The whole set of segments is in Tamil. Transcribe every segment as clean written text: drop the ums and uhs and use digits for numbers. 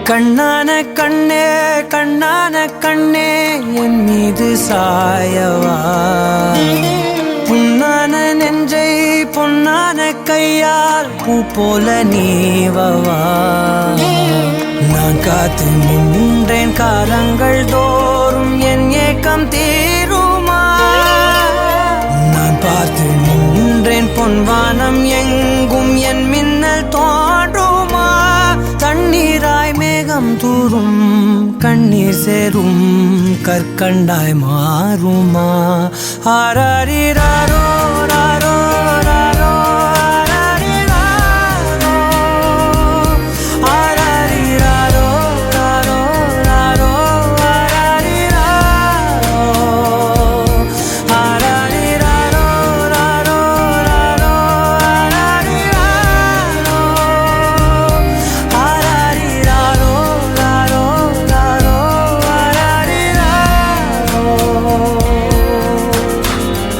கண்ணான கண்ணே கண்ணான கண்ணே என் மீது சாயவா புண்ணான நெஞ்சை பொன்னான கையால் பூ போல நீவவா நான் காத்து நின்றேன் காலங்கள் தோறும் என் ஏக்கம் தீருமா நான் பார்த்து நின்றேன் பொன்வானம் எங்கும் என் மின்னல் தோன்றுமா தண்ணீராய் மேகம் தூரும் கண்ணீர் சேரும் கற்கண்டாய் மாறுமா ஆராரிராரோ ராரோ ராரோ ஆராரிராரோ ராரோ ராரோ ஆராரிராரோ ராரோ ராரோ ஆராரிராரோ ராரோ ராரோ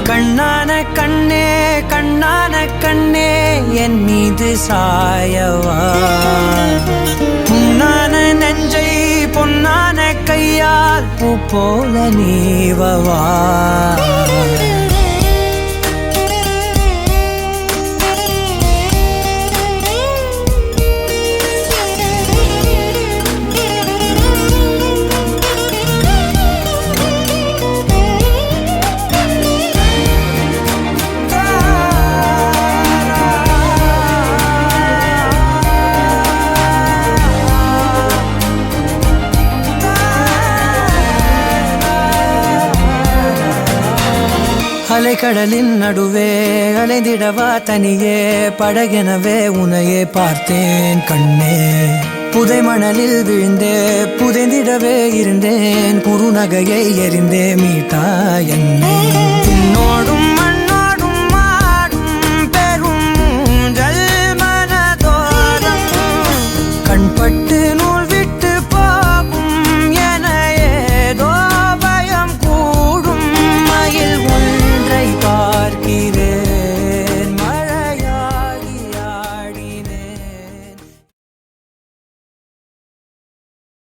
கண்ணான கண்ணே கண்ணான கண்ணே என் மீது சாயவா புண்ணான நெஞ்சை பொன்னான கையால் பூ போல நீவவா அலைக்கடலின் நடுவே அலைந்திடவா தனியே படகெனவே உனையே பார்த்தேன் கண்ணே புதை மணலில் விழுந்தே புதைந்திடவே இருந்தேன் குறுநகையை எறிந்தே மீட்டா என்னை உன்னோடும்